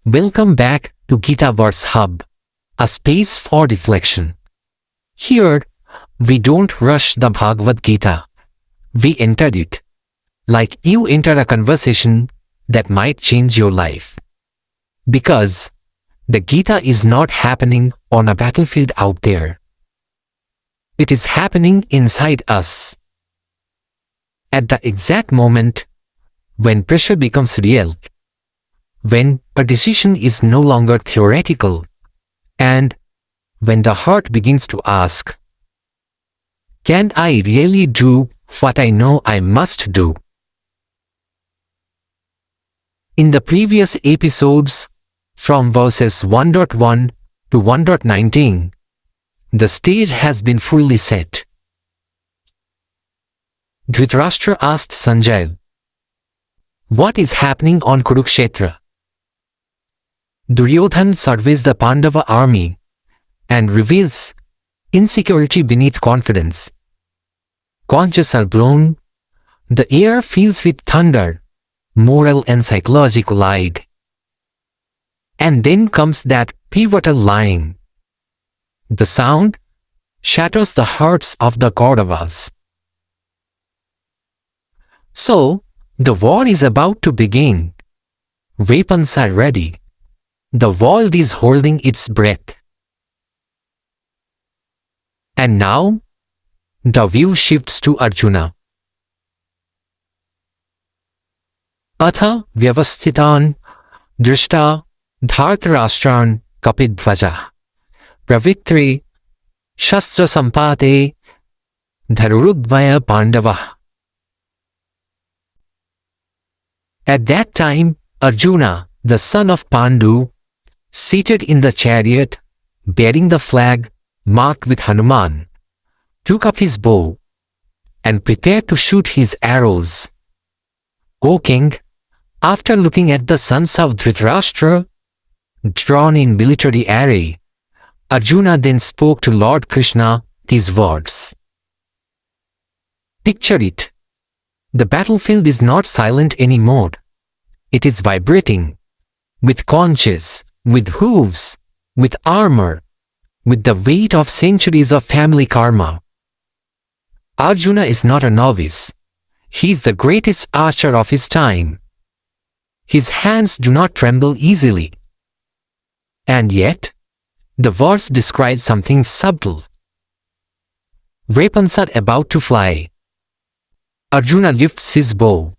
Welcome back to Gita Verse Hub, a space for reflection. Here, we don't rush the Bhagavad Gita. We enter it, like you enter a conversation that might change your life. Because the Gita is not happening on a battlefield out there. It is happening inside us. At the exact moment when pressure becomes real, when a decision is no longer theoretical, and when the heart begins to ask, can I really do what I know I must do? In the previous episodes, from verses 1.1 to 1.19, the stage has been fully set. Dhritarashtra asked Sanjay, what is happening on Kurukshetra? Duryodhan surveys the Pandava army and reveals insecurity beneath confidence. Conches are blown, the air fills with thunder, moral and psychological aid. And then comes that pivotal line. The sound shatters the hearts of the Kauravas. So, the war is about to begin. Weapons are ready. The world is holding its breath. And now, the view shifts to Arjuna. Atha vyavasthitan drishta dhartarashtra'n kapidvaja pravitri shastra sampate dharurudvaya pandava. At that time, Arjuna, the son of Pandu, seated in the chariot, bearing the flag marked with Hanuman, took up his bow and prepared to shoot his arrows. O king, after looking at the sons of Dhritarashtra, drawn in military array, Arjuna then spoke to Lord Krishna these words. Picture it. The battlefield is not silent anymore. It is vibrating, with conches, with hooves, with armor, with the weight of centuries of family karma. Arjuna is not a novice. He is the greatest archer of his time. His hands do not tremble easily. And yet, the verse describes something subtle. Weapons are about to fly. Arjuna lifts his bow.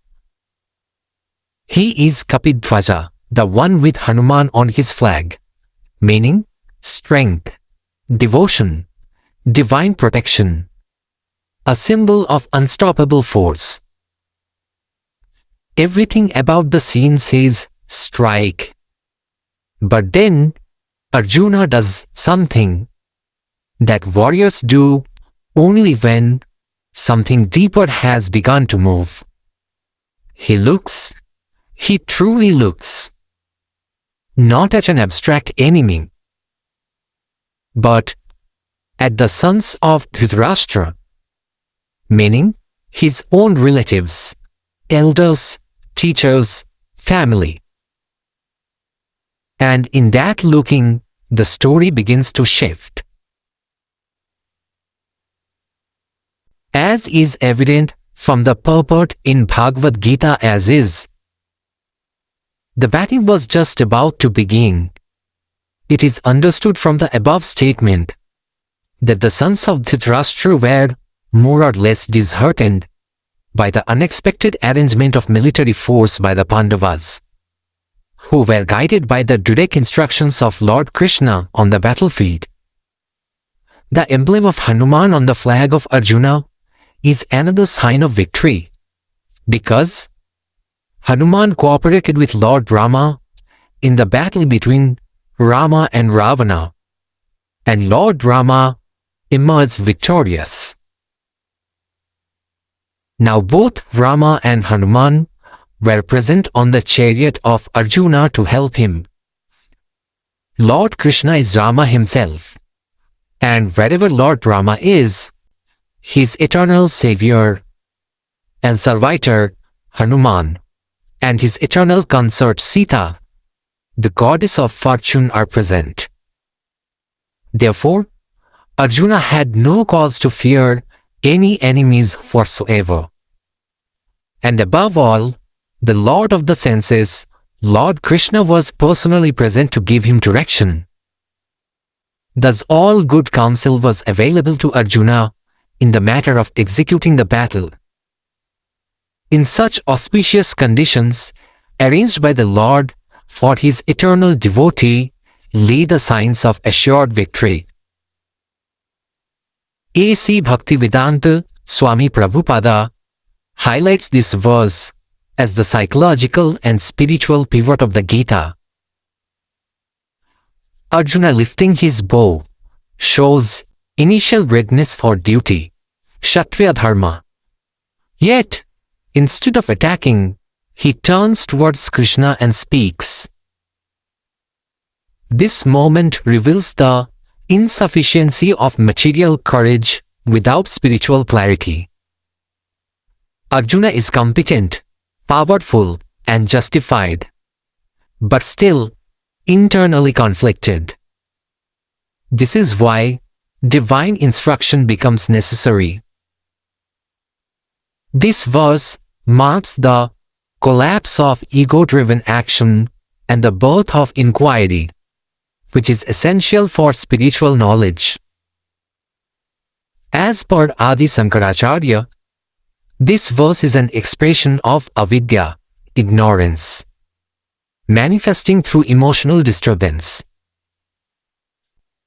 He is Kapidvaja, the one with Hanuman on his flag, meaning strength, devotion, divine protection, a symbol of unstoppable force. Everything about the scene says, strike. But then, Arjuna does something that warriors do only when something deeper has begun to move. He looks, he truly looks, not at an abstract enemy, but at the sons of Dhritarashtra, meaning his own relatives, elders, teachers, family. And in that looking, the story begins to shift. As is evident from the purport in Bhagavad Gita as is, the battle was just about to begin. It is understood from the above statement that the sons of Dhritarashtra were more or less disheartened by the unexpected arrangement of military force by the Pandavas, who were guided by the direct instructions of Lord Krishna on the battlefield. The emblem of Hanuman on the flag of Arjuna is another sign of victory, because Hanuman cooperated with Lord Rama in the battle between Rama and Ravana, and Lord Rama emerged victorious. Now both Rama and Hanuman were present on the chariot of Arjuna to help him. Lord Krishna is Rama himself, and wherever Lord Rama is, his eternal savior and servitor Hanuman and his eternal consort Sita the goddess of fortune, are present. Therefore, Arjuna had no cause to fear any enemies whatsoever. And above all, the Lord of the senses, Lord Krishna, was personally present to give him direction. Thus all good counsel was available to Arjuna in the matter of executing the battle. In such auspicious conditions, arranged by the Lord for his eternal devotee, lay the signs of assured victory. A.C. Bhaktivedanta Swami Prabhupada highlights this verse as the psychological and spiritual pivot of the Gita. Arjuna lifting his bow shows initial readiness for duty, Kshatriya dharma. Yet, instead of attacking, he turns towards Krishna and speaks. This moment reveals the insufficiency of material courage without spiritual clarity. Arjuna is competent, powerful, and justified, but still internally conflicted. This is why divine instruction becomes necessary. This verse marks the collapse of ego-driven action and the birth of inquiry, which is essential for spiritual knowledge. As per Adi Sankaracharya, this verse is an expression of avidya, ignorance, manifesting through emotional disturbance.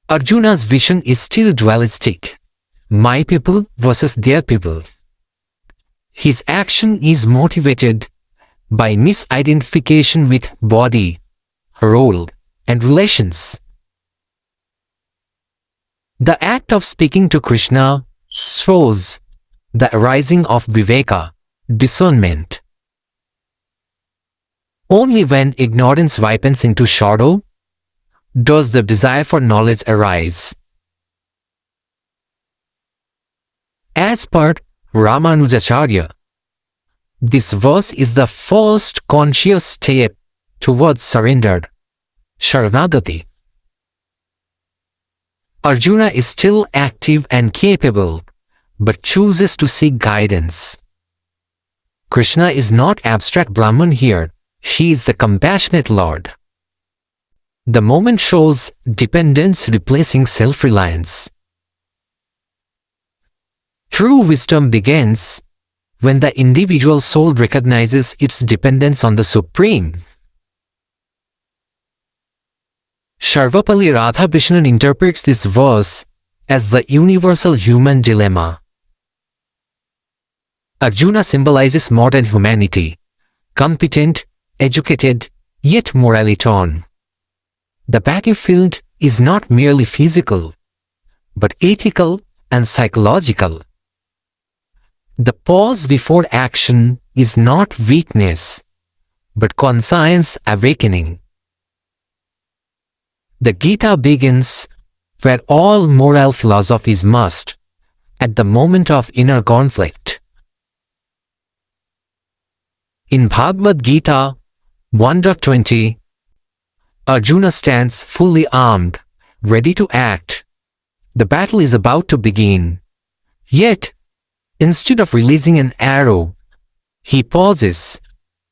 Arjuna's vision is still dualistic, my people versus their people. His action is motivated by misidentification with body, role, and relations. The act of speaking to Krishna shows the arising of viveka, discernment. Only when ignorance ripens into sorrow does the desire for knowledge arise. As per Ramanujacharya, this verse is the first conscious step towards surrender, Sharanagati. Arjuna is still active and capable, but chooses to seek guidance. Krishna is not abstract Brahman here, he is the compassionate Lord. The moment shows dependence replacing self-reliance. True wisdom begins when the individual soul recognizes its dependence on the Supreme. Sarvapalli Radhakrishnan interprets this verse as the universal human dilemma. Arjuna symbolizes modern humanity, competent, educated, yet morally torn. The battlefield is not merely physical, but ethical and psychological. The pause before action is not weakness, but conscience awakening. The Gita begins where all moral philosophies must, at the moment of inner conflict. In Bhagavad Gita 1.20, Arjuna stands fully armed, ready to act. The battle is about to begin. Yet, instead of releasing an arrow, he pauses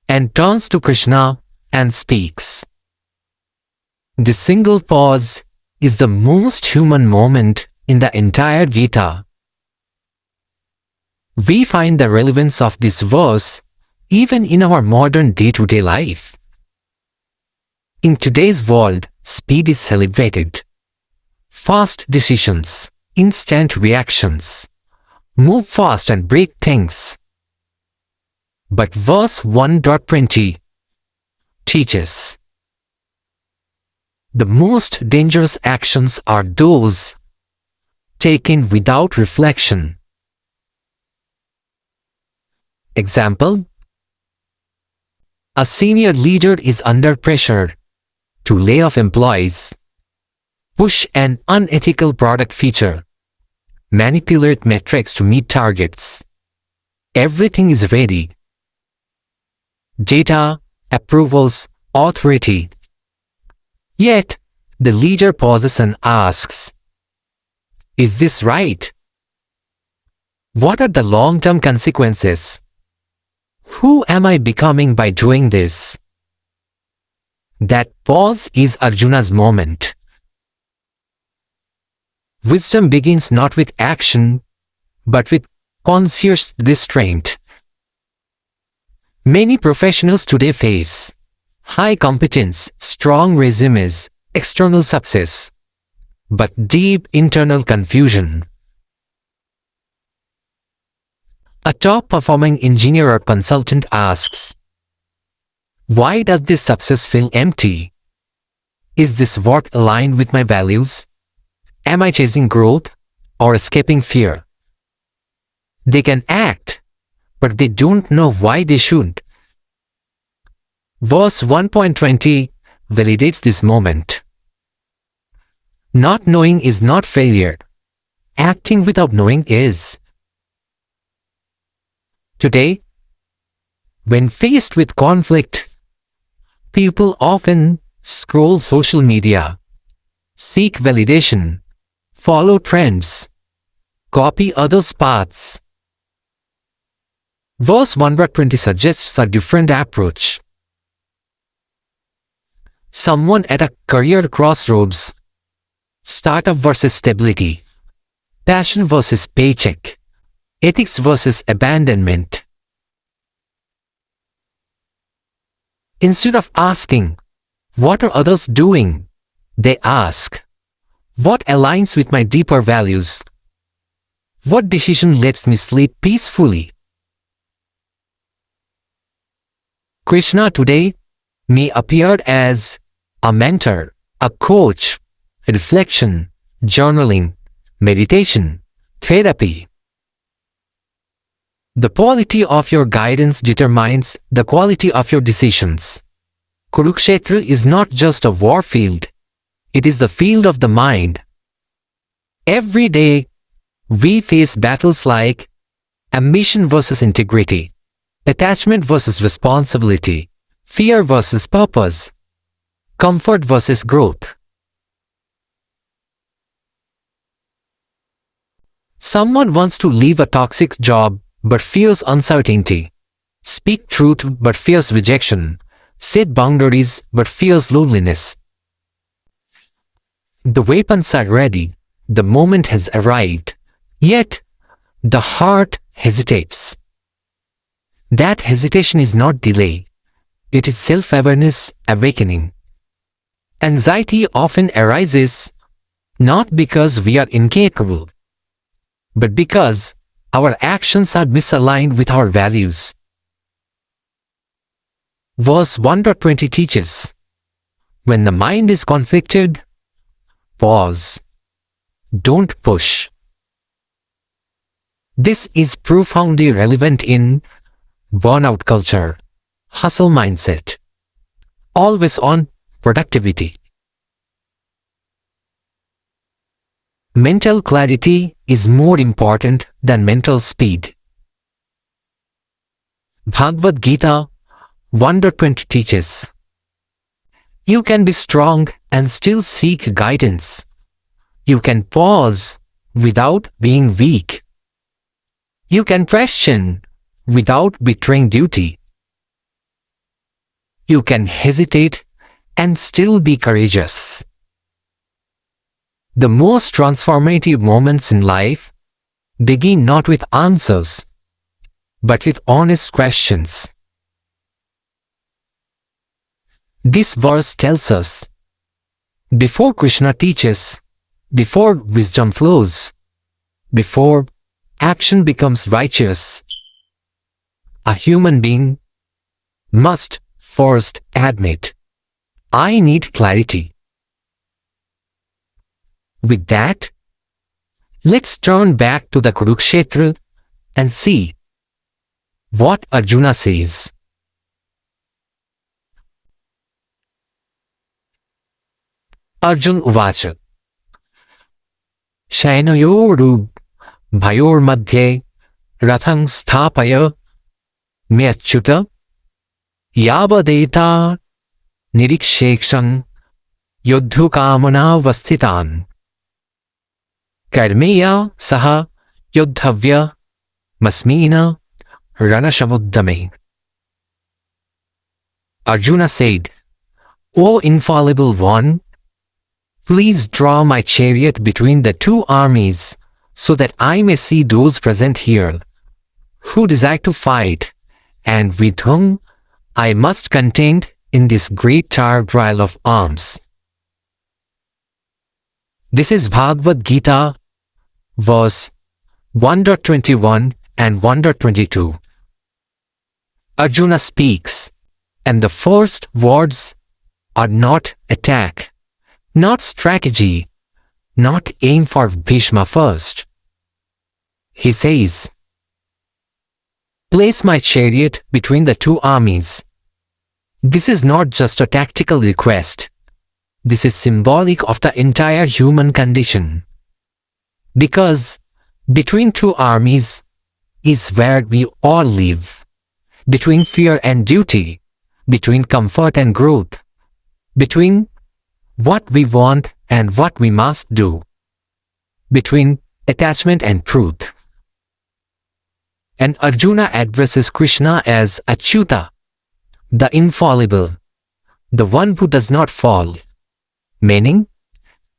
and turns to Krishna and speaks. This single pause is the most human moment in the entire Gita. We find the relevance of this verse even in our modern day-to-day life. In today's world, speed is celebrated. Fast decisions, instant reactions, move fast and break things. But verse 1.20 teaches, the most dangerous actions are those taken without reflection. Example: a senior leader is under pressure to lay off employees, push an unethical product feature, manipulate metrics to meet targets. Everything is ready. Data, approvals, authority. Yet, the leader pauses and asks, "Is this right? What are the long-term consequences? Who am I becoming by doing this?" That pause is Arjuna's moment. Wisdom begins not with action, but with conscious restraint. Many professionals today face high competence, strong resumes, external success, but deep internal confusion. A top-performing engineer or consultant asks, "Why does this success feel empty? Is this work aligned with my values? Am I chasing growth or escaping fear?" They can act, but they don't know why they should. Verse 1.20 validates this moment. Not knowing is not failure. Acting without knowing is. Today, when faced with conflict, people often scroll social media, seek validation, follow trends, copy others' paths. Verse 1.20 suggests a different approach. Someone at a career crossroads, startup versus stability, passion versus paycheck, ethics versus abandonment. Instead of asking, "What are others doing?" they ask, "What aligns with my deeper values? What decision lets me sleep peacefully?" Krishna today may appear as a mentor, a coach, reflection, journaling, meditation, therapy. The quality of your guidance determines the quality of your decisions. Kurukshetra is not just a war field, it is the field of the mind. Every day, we face battles like ambition versus integrity, attachment versus responsibility, fear versus purpose, comfort versus growth. Someone wants to leave a toxic job but fears uncertainty, speak truth but fears rejection, set boundaries but fears loneliness. The weapons are ready, the moment has arrived, yet the heart hesitates. That hesitation is not delay, it is self-awareness awakening. Anxiety often arises not because we are incapable, but because our actions are misaligned with our values. Verse 1.20 teaches, when the mind is conflicted, pause. Don't push. This is profoundly relevant in burnout culture, hustle mindset, always on productivity. Mental clarity is more important than mental speed. Bhagavad Gita 1.20 teaches, you can be strong and still seek guidance. You can pause without being weak. You can question without betraying duty. You can hesitate and still be courageous. The most transformative moments in life begin not with answers, but with honest questions. This verse tells us, before Krishna teaches, before wisdom flows, before action becomes righteous, a human being must first admit, I need clarity. With that, let's turn back to the Kurukshetra and see what Arjuna says. Arjun Uvacha Shainayoru Bhayor Madhye Rathang Sthapaya Myachyuta Yabadeta Nirikshekshang yuddhukamana vastitan. Karmeya saha yuddhavya masmina ranashamuddame. Arjuna said, O infallible one, please draw my chariot between the two armies so that I may see those present here who desire to fight and with whom I must contend in this great trial of arms. This is Bhagavad Gita verse 1.21 and 1.22. Arjuna speaks, and the first words are not attack, not strategy, not aim for Bhishma first. He says, place my chariot between the two armies. This is not just a tactical request. This is symbolic of the entire human condition. Because between two armies is where we all live. Between fear and duty, between comfort and growth, between what we want and what we must do, between attachment and truth. And Arjuna addresses Krishna as Achyuta, the infallible, the one who does not fall, meaning,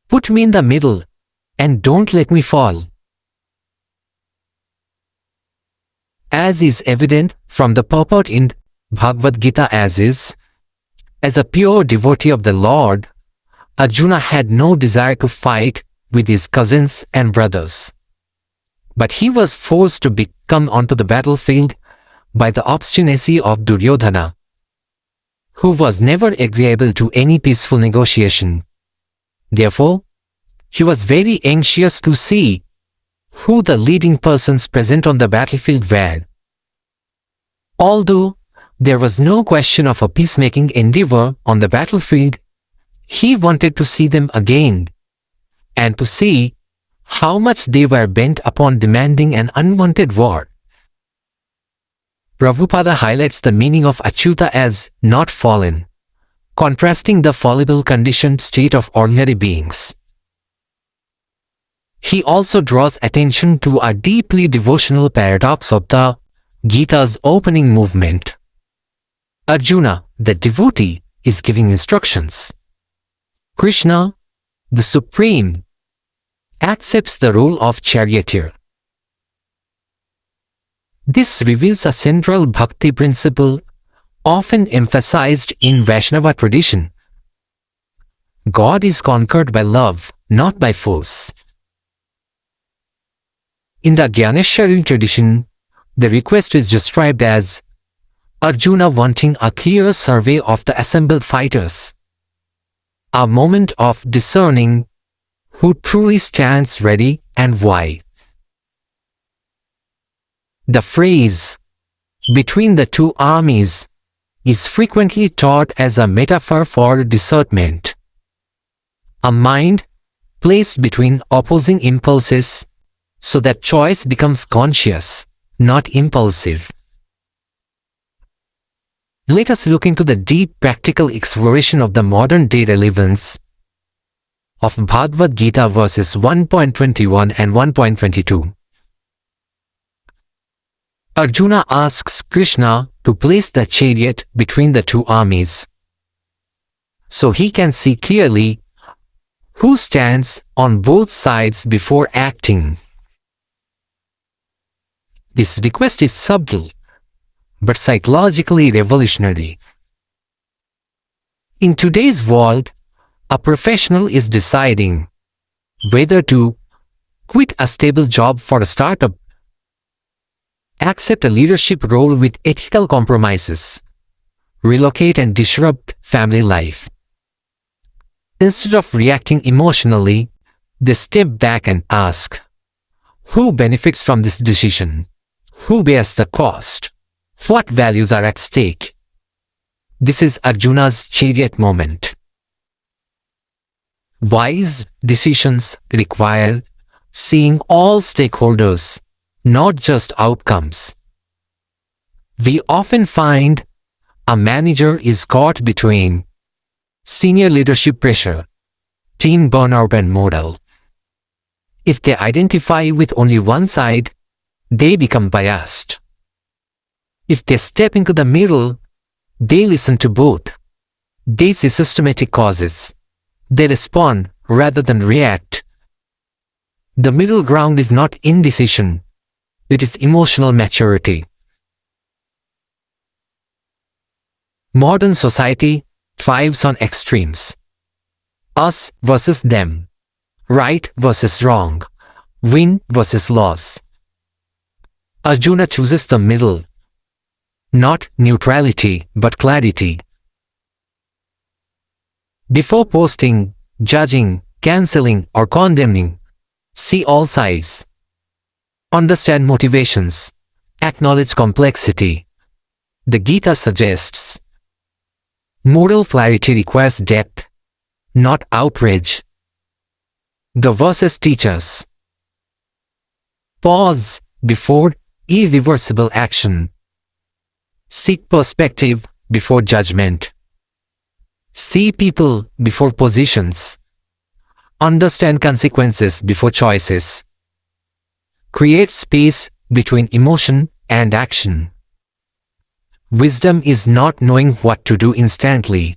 put me in the middle and don't let me fall. As is evident from the purport in Bhagavad Gita as is, as a pure devotee of the Lord, Arjuna had no desire to fight with his cousins and brothers. But he was forced to come onto the battlefield by the obstinacy of Duryodhana, who was never agreeable to any peaceful negotiation. Therefore, he was very anxious to see who the leading persons present on the battlefield were. Although there was no question of a peacemaking endeavor on the battlefield, he wanted to see them again, and to see how much they were bent upon demanding an unwanted war. Prabhupada highlights the meaning of Achyuta as not fallen, contrasting the fallible conditioned state of ordinary beings. He also draws attention to a deeply devotional paradox of the Gita's opening movement. Arjuna, the devotee, is giving instructions. Krishna, the Supreme, accepts the role of charioteer. This reveals a central bhakti principle often emphasized in Vaishnava tradition. God is conquered by love, not by force. In the Gyaneshwari tradition, the request is described as Arjuna wanting a clear survey of the assembled fighters, a moment of discerning who truly stands ready and why. The phrase, between the two armies, is frequently taught as a metaphor for discernment. A mind placed between opposing impulses so that choice becomes conscious, not impulsive. Let us look into the deep practical exploration of the modern-day relevance of Bhagavad Gita verses 1.21 and 1.22. Arjuna asks Krishna to place the chariot between the two armies, so he can see clearly who stands on both sides before acting. This request is subtle, but psychologically revolutionary. In today's world, a professional is deciding whether to quit a stable job for a startup, accept a leadership role with ethical compromises, relocate and disrupt family life. Instead of reacting emotionally, they step back and ask, who benefits from this decision? Who bears the cost? What values are at stake? This is Arjuna's chariot moment. Wise decisions require seeing all stakeholders, not just outcomes. We often find a manager is caught between senior leadership pressure steam-burn-urban model. If they identify with only one side, they become biased. If they step into the middle, they listen to both. They see systematic causes. They respond rather than react. The middle ground is not indecision. It is emotional maturity. Modern society thrives on extremes. Us versus them. Right versus wrong. Win versus loss. Arjuna chooses the middle. Not neutrality, but clarity. Before posting, judging, cancelling, or condemning, see all sides. Understand motivations. Acknowledge complexity. The Gita suggests moral clarity requires depth, not outrage. The verses teach us pause before irreversible action. Seek perspective before judgment. See people before positions. Understand consequences before choices. Create space between emotion and action. Wisdom is not knowing what to do instantly.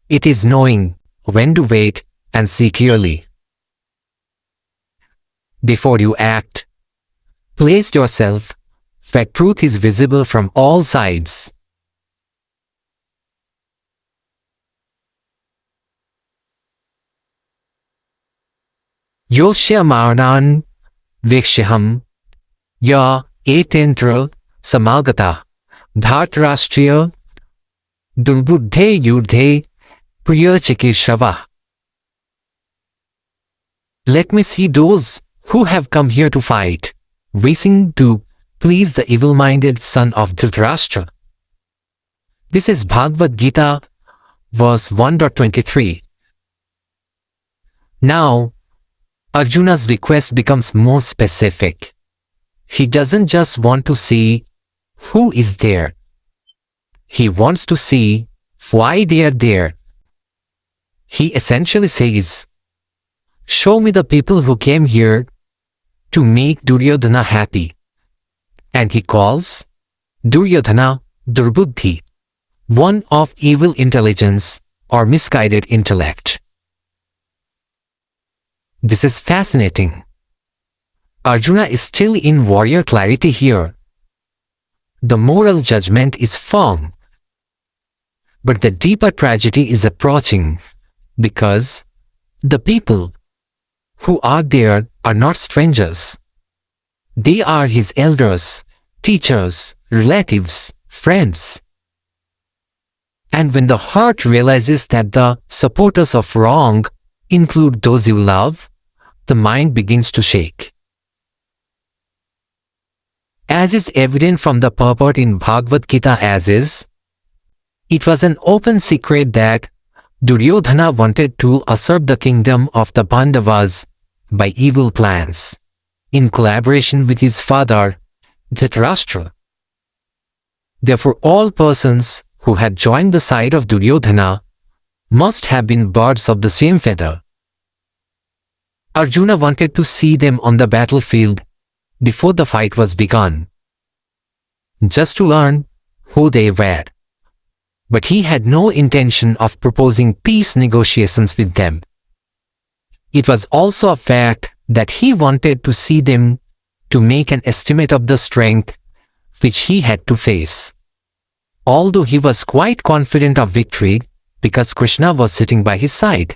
It is knowing when to wait and see clearly. Before you act, place yourself where truth is visible from all sides. Yoshyamarnan Vekshyaham Ya Etentra Samagata Dhartrashtriya Durbuddhe Yudhe Priyachikishava. Let me see those who have come here to fight, wishing to please the evil-minded son of Dhritarashtra. This is Bhagavad Gita verse 1.23. Now, Arjuna's request becomes more specific. He doesn't just want to see who is there. He wants to see why they are there. He essentially says, show me the people who came here to make Duryodhana happy. And he calls Duryodhana Durbuddhi, one of evil intelligence or misguided intellect. This is fascinating. Arjuna is still in warrior clarity here. The moral judgment is firm. But the deeper tragedy is approaching because the people who are there are not strangers. They are his elders, teachers, relatives, friends. And when the heart realizes that the supporters of wrong include those you love, the mind begins to shake. As is evident from the purport in Bhagavad Gita as is, it was an open secret that Duryodhana wanted to usurp the kingdom of the Pandavas by evil plans, in collaboration with his father, Dhritarashtra. Therefore, all persons who had joined the side of Duryodhana must have been birds of the same feather. Arjuna wanted to see them on the battlefield before the fight was begun, just to learn who they were. But he had no intention of proposing peace negotiations with them. It was also a fact that he wanted to see them to make an estimate of the strength which he had to face. Although he was quite confident of victory because Krishna was sitting by his side.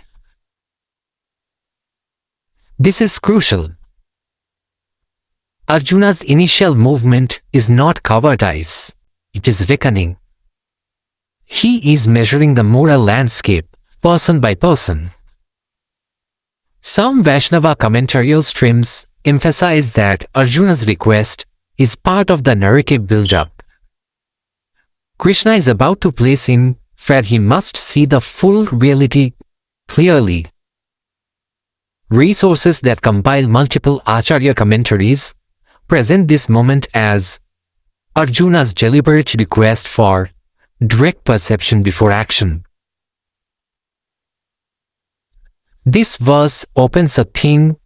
This is crucial. Arjuna's initial movement is not cowardice, it is reckoning. He is measuring the moral landscape, person by person. Some Vaishnava commentarial streams emphasize that Arjuna's request is part of the narrative build-up. Krishna is about to place him where he must see the full reality clearly. Resources that compile multiple Acharya commentaries present this moment as Arjuna's deliberate request for direct perception before action. This verse opens a theme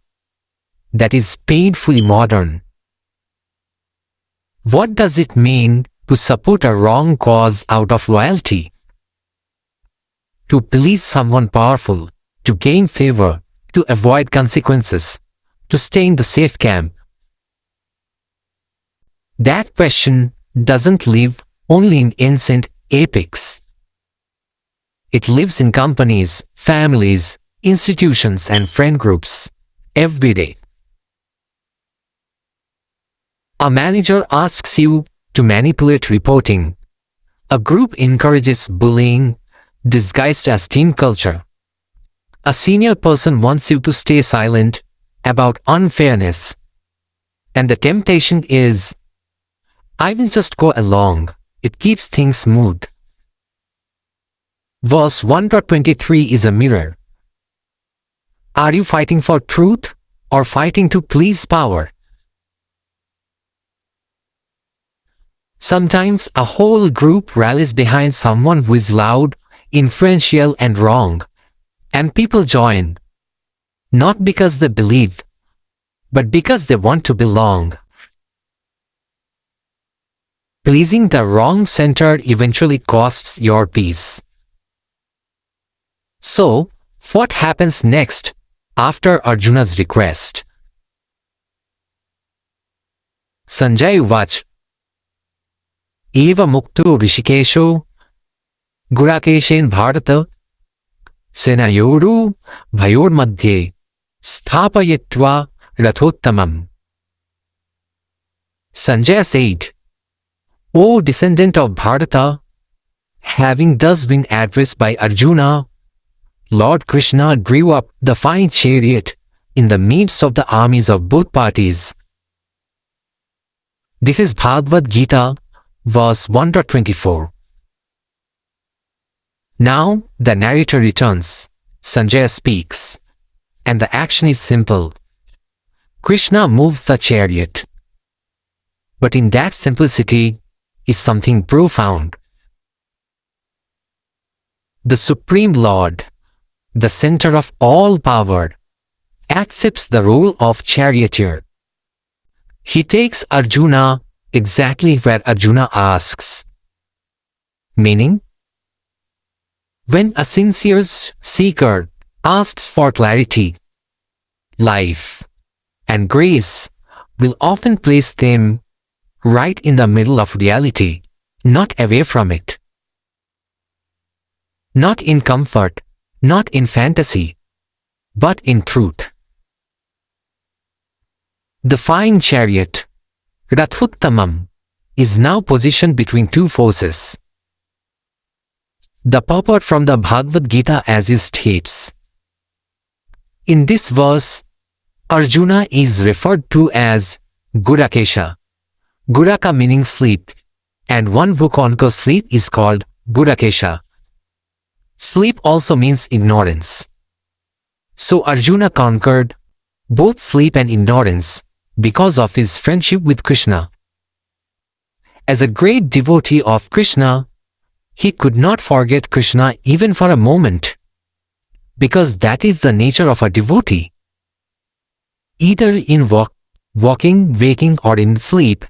that is painfully modern. What does it mean to support a wrong cause out of loyalty? To please someone powerful, to gain favor, to avoid consequences, to stay in the safe camp? That question doesn't live only in ancient epics. It lives in companies, families, institutions, and friend groups every day. A manager asks you to manipulate reporting. A group encourages bullying disguised as team culture. A senior person wants you to stay silent about unfairness. And the temptation is, I will just go along. It keeps things smooth. Verse 1.23 is a mirror. Are you fighting for truth or fighting to please power? Sometimes a whole group rallies behind someone who is loud, influential, and wrong, and people join, not because they believe, but because they want to belong. Pleasing the wrong center eventually costs your peace. So, what happens next after Arjuna's request? Sanjay Uvacha Eva Mukto Rishikesho Gurakeshen Bharata Senayoru Bhayor Madhye Sthapayitva Rathottamam. Sanjaya said, O descendant of Bharata, having thus been addressed by Arjuna, Lord Krishna drew up the fine chariot in the midst of the armies of both parties. This is Bhagavad Gita, verse 1.24. Now the narrator returns. Sanjaya speaks, and the action is simple. Krishna moves the chariot. But in that simplicity is something profound. The Supreme Lord, the center of all power, accepts the role of charioteer. He takes Arjuna exactly where Arjuna asks. Meaning, when a sincere seeker asks for clarity, life, and grace will often place them right in the middle of reality, not away from it. Not in comfort, not in fantasy, but in truth. The fine chariot, Rathottamam, is now positioned between two forces. The purport from the Bhagavad Gita as it states. In this verse, Arjuna is referred to as Gurakesha. Guraka meaning sleep, and one who conquers sleep is called Gurakesha. Sleep also means ignorance. So Arjuna conquered both sleep and ignorance because of his friendship with Krishna. As a great devotee of Krishna, he could not forget Krishna even for a moment, because that is the nature of a devotee. Either in walking, waking, or in sleep,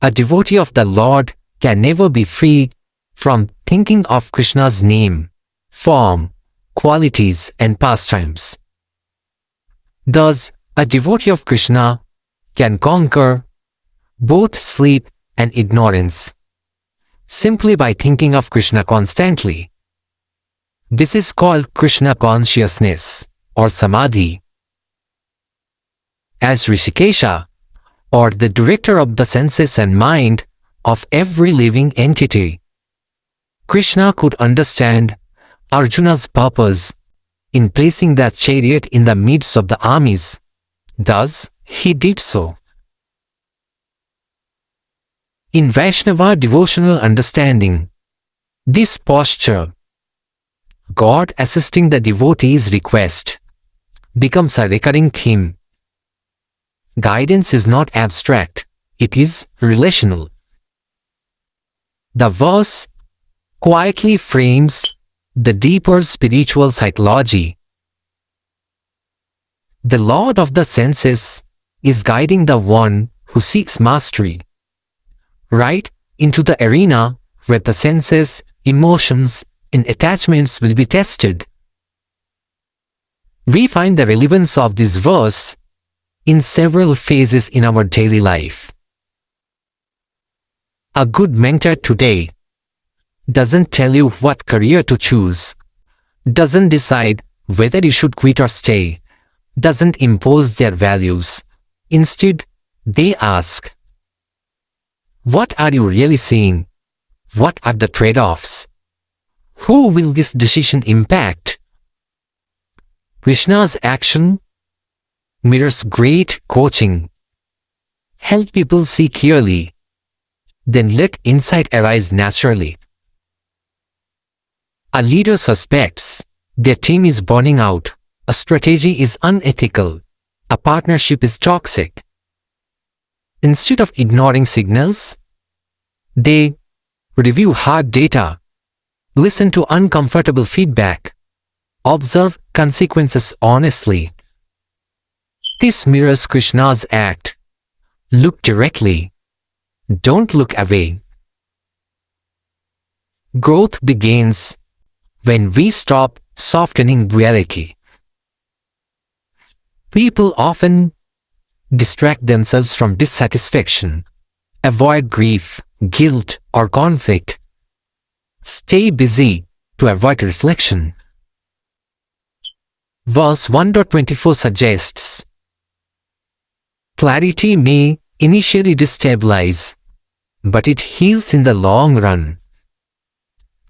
a devotee of the Lord can never be free from thinking of Krishna's name, form, qualities, and pastimes. Thus, a devotee of Krishna can conquer both sleep and ignorance simply by thinking of Krishna constantly. This is called Krishna consciousness or Samadhi. As Rishikesha, or the director of the senses and mind of every living entity, Krishna could understand Arjuna's purpose in placing that chariot in the midst of the armies. Thus, he did so. In Vaishnava devotional understanding, this posture, God assisting the devotee's request, becomes a recurring theme. Guidance is not abstract, it is relational. The verse quietly frames the deeper spiritual psychology. The Lord of the senses is guiding the one who seeks mastery right into the arena where the senses, emotions, and attachments will be tested. We find the relevance of this verse in several phases in our daily life. A good mentor today doesn't tell you what career to choose, doesn't decide whether you should quit or stay, doesn't impose their values. Instead, they ask, what are you really seeing? What are the trade-offs? Who will this decision impact? Krishna's action mirrors great coaching. Help people see clearly, then let insight arise naturally. A leader suspects their team is burning out, a strategy is unethical, a partnership is toxic. Instead of ignoring signals, they review hard data, listen to uncomfortable feedback, observe consequences honestly. This mirrors Krishna's act. Look directly. Don't look away. Growth begins when we stop softening reality. People often distract themselves from dissatisfaction, avoid grief, guilt, or conflict. Stay busy to avoid reflection. Verse 1.24 suggests, clarity may initially destabilize, but it heals in the long run.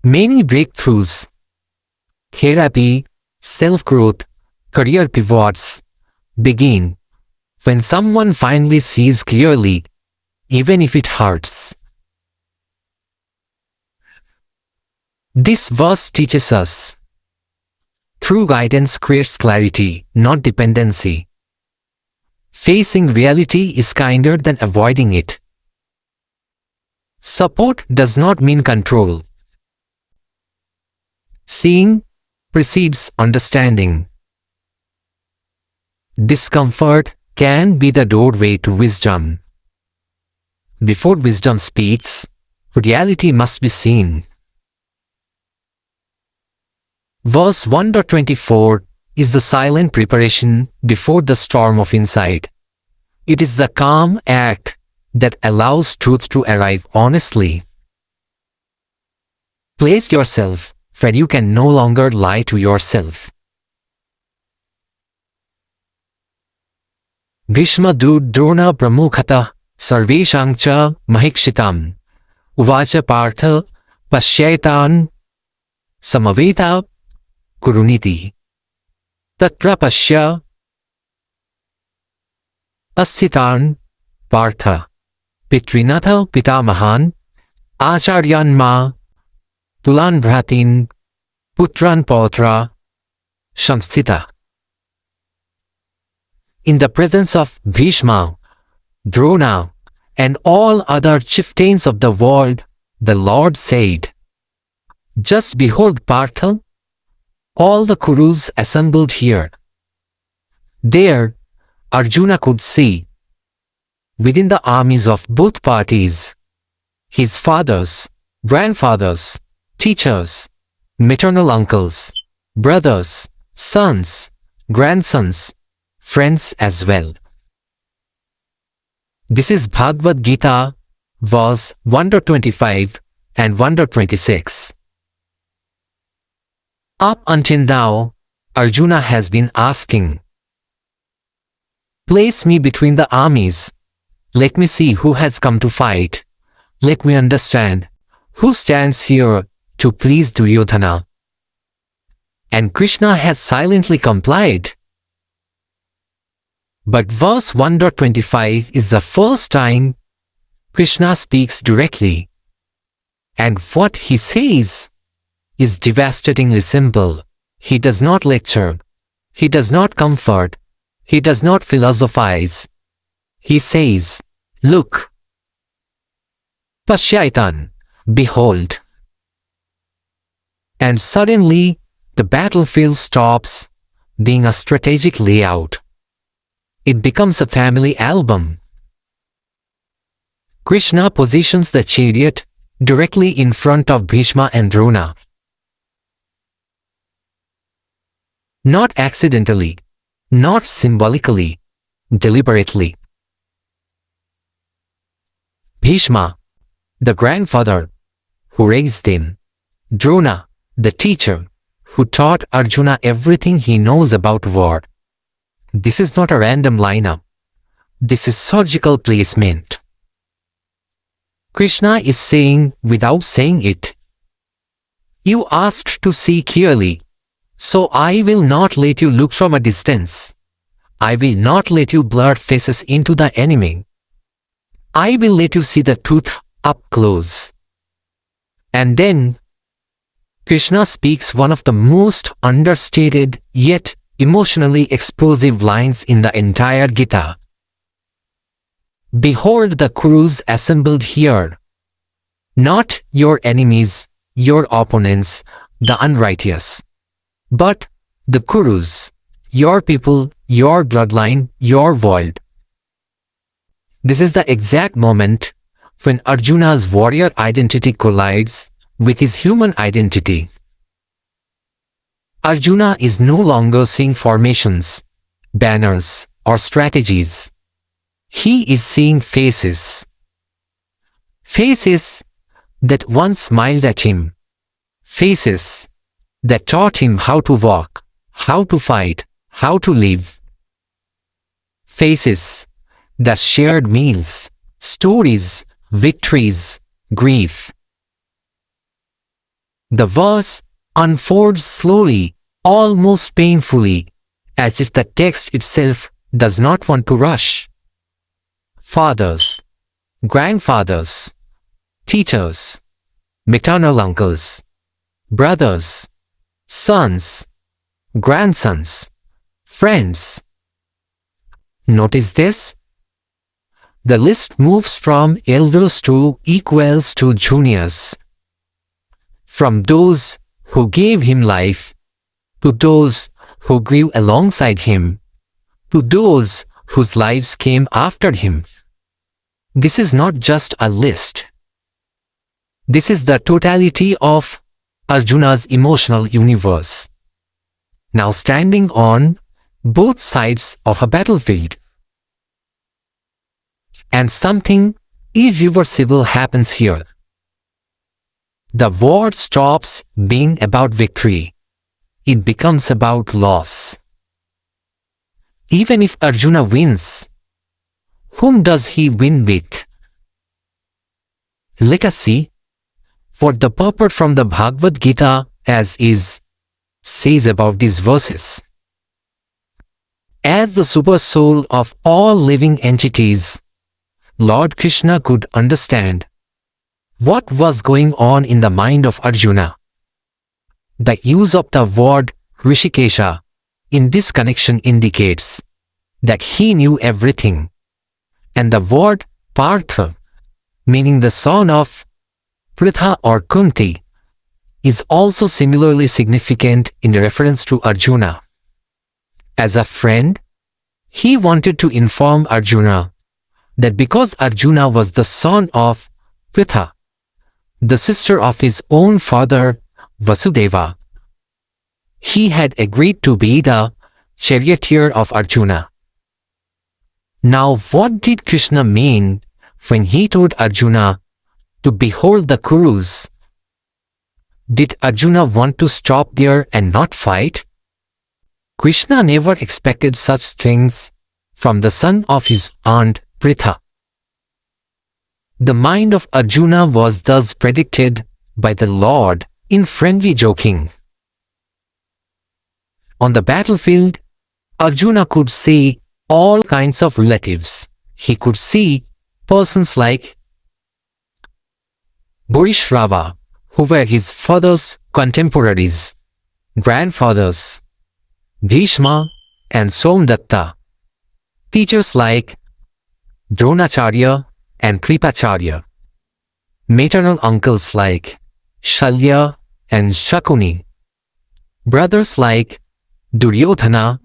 Many breakthroughs, therapy, self-growth, career pivots begin when someone finally sees clearly, even if it hurts. This verse teaches us, true guidance creates clarity, not dependency. Facing reality is kinder than avoiding it. Support does not mean control. Seeing precedes understanding. Discomfort can be the doorway to wisdom. Before wisdom speaks, reality must be seen. Verse 1.24 is the silent preparation before the storm of insight. It is the calm act that allows truth to arrive honestly. Place yourself where you can no longer lie to yourself. Bhishma Drona Pramukhata Sarveshang cha Mahikshitam Uvacha Partha Pashyaitan Samaveta Kuruniti Tatra Pashya Asthitan Partha Pitrinatha Pitamahan Acharyan Ma Tulan Bhratin Putran Pautra Shamsthita. In the presence of Bhishma, Drona, and all other chieftains of the world, the Lord said, just behold Partha, all the Kurus assembled here. There, Arjuna could see, within the armies of both parties, his fathers, grandfathers, teachers, maternal uncles, brothers, sons, grandsons, friends as well. This is Bhagavad Gita, verse 1.25 and 1.26. Up until now, Arjuna has been asking, place me between the armies. Let me see who has come to fight. Let me understand who stands here to please Duryodhana. And Krishna has silently complied. But verse 1.25 is the first time Krishna speaks directly. And what he says is devastatingly simple. He does not lecture. He does not comfort. He does not philosophize. He says, look. Pashyaitan, behold. And suddenly, the battlefield stops being a strategic layout. It becomes a family album. Krishna positions the chariot directly in front of Bhishma and Drona. Not accidentally, not symbolically, deliberately. Bhishma, the grandfather who raised him. Drona, the teacher who taught Arjuna everything he knows about war. This is not a random lineup. This is surgical placement. Krishna is saying without saying it, "You asked to see clearly, so I will not let you look from a distance. I will not let you blur faces into the enemy. I will let you see the truth up close." And then, Krishna speaks one of the most understated yet emotionally explosive lines in the entire Gita. "Behold the Kurus assembled here. Not your enemies, your opponents, the unrighteous, but the Kurus, your people, your bloodline, your world." This is the exact moment when Arjuna's warrior identity collides with his human identity. Arjuna is no longer seeing formations, banners, or strategies. He is seeing faces. Faces that once smiled at him. Faces that taught him how to walk, how to fight, how to live. Faces that shared meals, stories, victories, grief. The verse unfolds slowly, almost painfully, as if the text itself does not want to rush. Fathers, grandfathers, teachers, maternal uncles, brothers, sons, grandsons, friends. Notice this? The list moves from elders to equals to juniors. From those who gave him life, to those who grew alongside him, to those whose lives came after him. This is not just a list. This is the totality of Arjuna's emotional universe, now standing on both sides of a battlefield. And something irreversible happens here. The war stops being about victory. It becomes about loss. Even if Arjuna wins, whom does he win with? Let us see what the purport from the Bhagavad Gita as is says about these verses. As the super soul of all living entities, Lord Krishna could understand what was going on in the mind of Arjuna. The use of the word Rishikesha in this connection indicates that he knew everything, and the word Partha, meaning the son of Pritha or Kunti, is also similarly significant in reference to Arjuna. As a friend, he wanted to inform Arjuna that because Arjuna was the son of Pritha, the sister of his own father Vasudeva, he had agreed to be the charioteer of Arjuna. Now, what did Krishna mean when he told Arjuna to behold the Kurus? Did Arjuna want to stop there and not fight? Krishna never expected such things from the son of his aunt Pritha. The mind of Arjuna was thus predicted by the Lord in friendly joking. On the battlefield, Arjuna could see all kinds of relatives. He could see persons like Bhurishrava, who were his father's contemporaries, grandfathers, Bhishma and Somdatta, teachers like Dronacharya and Kripacharya, maternal uncles like Shalya and Shakuni, brothers like Duryodhana,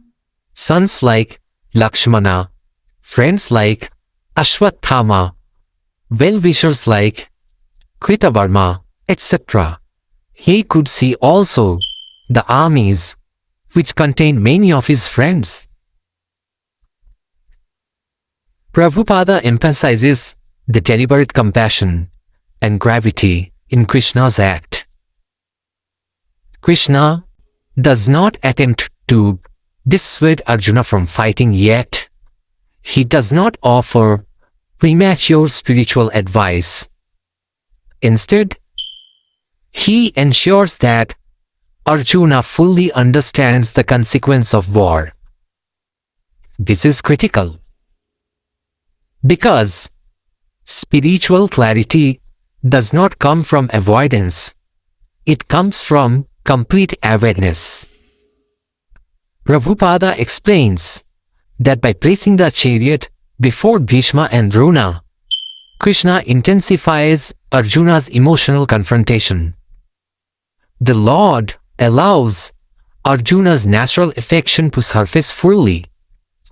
sons like Lakshmana, friends like Ashwathama, well-wishers like Kritavarma, etc. He could see also the armies, which contained many of his friends. Prabhupada emphasizes the deliberate compassion and gravity in Krishna's act. Krishna does not attempt to dissuade Arjuna from fighting, yet he does not offer premature spiritual advice. Instead, he ensures that Arjuna fully understands the consequence of war. This is critical, because spiritual clarity does not come from avoidance, it comes from complete awareness. Prabhupada explains that by placing the chariot before Bhishma and Drona, Krishna intensifies Arjuna's emotional confrontation. The Lord allows Arjuna's natural affection to surface fully,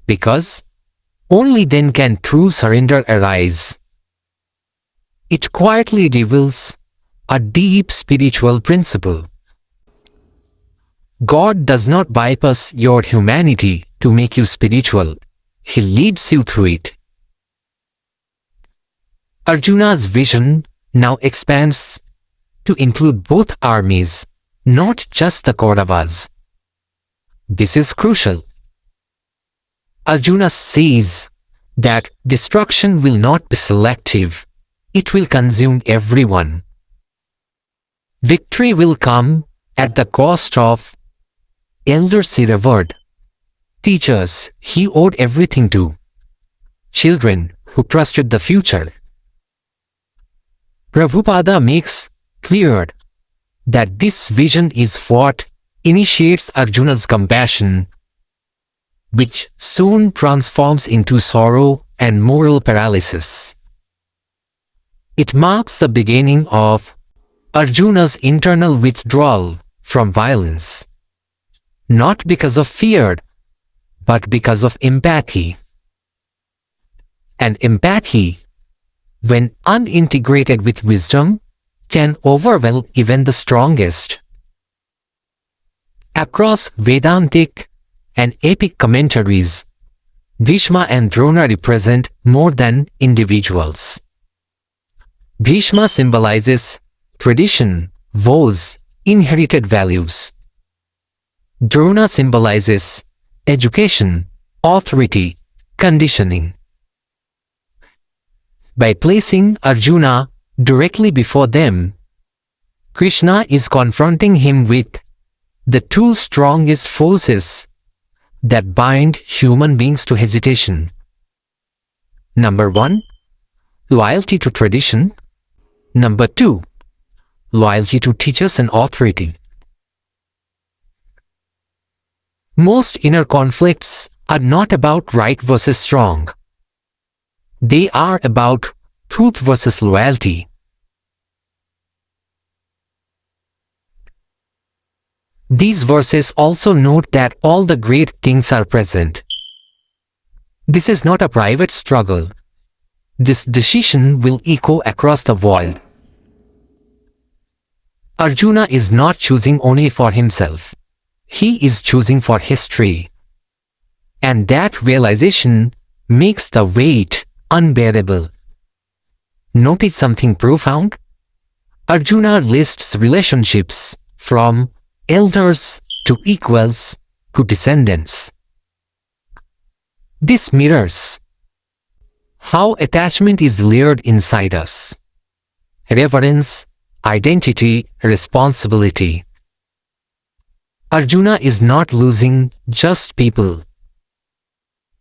because only then can true surrender arise. It quietly reveals a deep spiritual principle. God does not bypass your humanity to make you spiritual. He leads you through it. Arjuna's vision now expands to include both armies, not just the Kauravas. This is crucial. Arjuna sees that destruction will not be selective. It will consume everyone. Victory will come at the cost of elders he revered, teachers he owed everything to, children who trusted the future. Prabhupada makes clear that this vision is what initiates Arjuna's compassion, which soon transforms into sorrow and moral paralysis. It marks the beginning of Arjuna's internal withdrawal from violence, not because of fear, but because of empathy. And empathy, when unintegrated with wisdom, can overwhelm even the strongest. Across Vedantic and epic commentaries, Bhishma and Drona represent more than individuals. Bhishma symbolizes tradition, vows, inherited values. Drona symbolizes education, authority, conditioning. By placing Arjuna directly before them, Krishna is confronting him with the two strongest forces that bind human beings to hesitation. Number 1, loyalty to tradition. Number 2, loyalty to teachers and authority. Most inner conflicts are not about right versus wrong. They are about truth versus loyalty. These verses also note that all the great things are present. This is not a private struggle. This decision will echo across the world. Arjuna is not choosing only for himself. He is choosing for history. And that realization makes the weight unbearable. Notice something profound? Arjuna lists relationships from elders to equals to descendants. This mirrors how attachment is layered inside us. Reverence, identity, responsibility. Arjuna is not losing just people.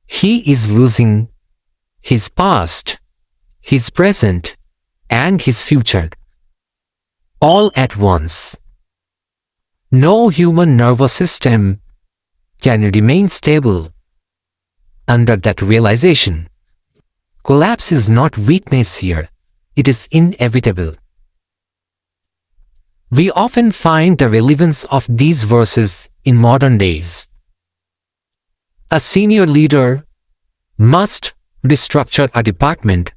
He is losing his past, his present, and his future, all at once. No human nervous system can remain stable under that realization. Collapse is not weakness here, it is inevitable. We often find the relevance of these verses in modern days. A senior leader must restructure a department,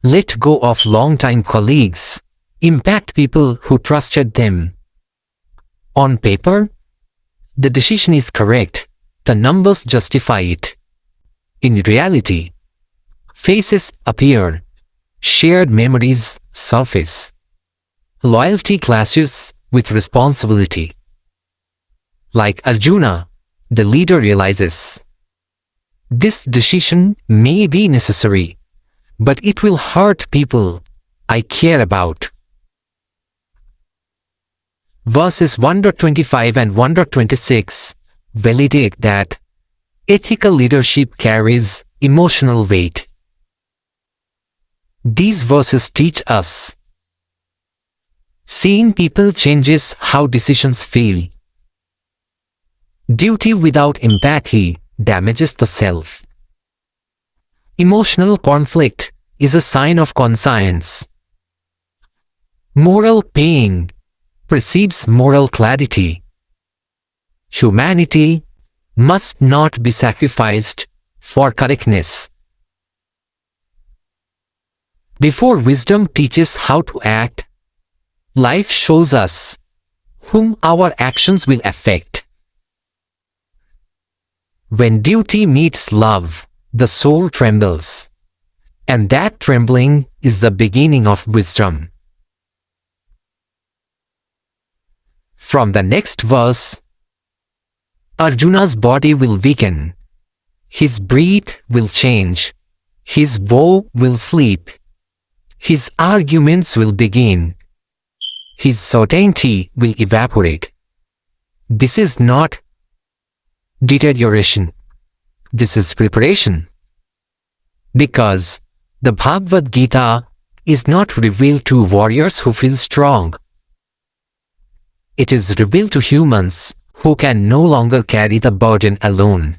let go of long-time colleagues, impact people who trusted them. On paper, the decision is correct, the numbers justify it. In reality, faces appear, shared memories surface. Loyalty clashes with responsibility. Like Arjuna, the leader realizes, this decision may be necessary, but it will hurt people I care about. Verses 1.25 and 1.26 validate that ethical leadership carries emotional weight. These verses teach us seeing people changes how decisions feel. Duty without empathy damages the self. Emotional conflict is a sign of conscience. Moral pain precedes moral clarity. Humanity must not be sacrificed for correctness. Before wisdom teaches how to act, life shows us whom our actions will affect. When duty meets love, the soul trembles, and that trembling is the beginning of wisdom. From the next verse, Arjuna's body will weaken, his breath will change, his bow will sleep, his arguments will begin, his certainty will evaporate. This is not deterioration. This is preparation. Because the Bhagavad Gita is not revealed to warriors who feel strong. It is revealed to humans who can no longer carry the burden alone.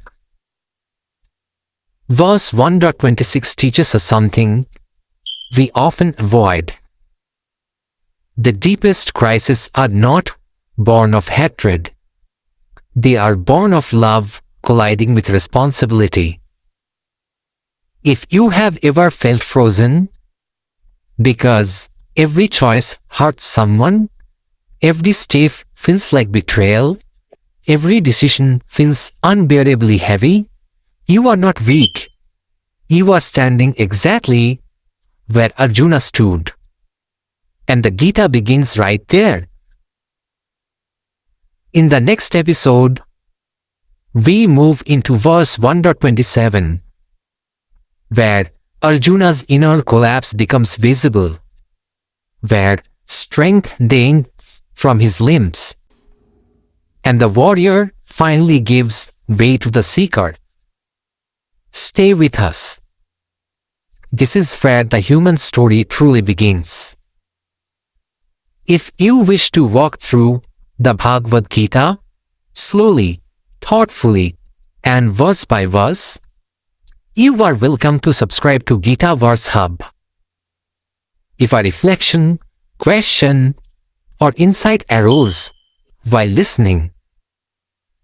Verse 1.26 teaches us something we often avoid. The deepest crises are not born of hatred. They are born of love colliding with responsibility. If you have ever felt frozen because every choice hurts someone, every step feels like betrayal, every decision feels unbearably heavy, you are not weak. You are standing exactly where Arjuna stood. And the Gita begins right there. In the next episode, we move into verse 1.27, where Arjuna's inner collapse becomes visible, where strength drains from his limbs, and the warrior finally gives way to the seeker. Stay with us. This is where the human story truly begins. If you wish to walk through the Bhagavad Gita slowly, thoughtfully, and verse by verse, you are welcome to subscribe to Gita Verse Hub. If a reflection, question, or insight arose while listening,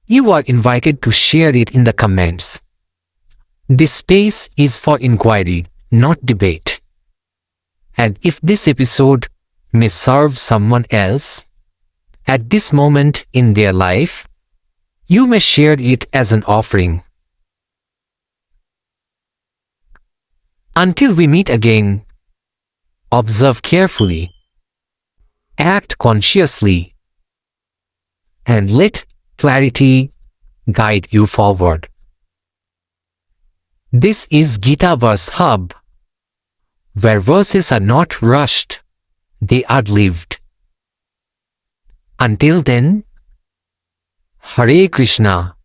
you are invited to share it in the comments. This space is for inquiry, not debate. And if this episode may serve someone else at this moment in their life, you may share it as an offering. Until we meet again, observe carefully, act consciously, and let clarity guide you forward. This is Gita Verse Hub, where verses are not rushed, they are lived. Until then, Hare Krishna.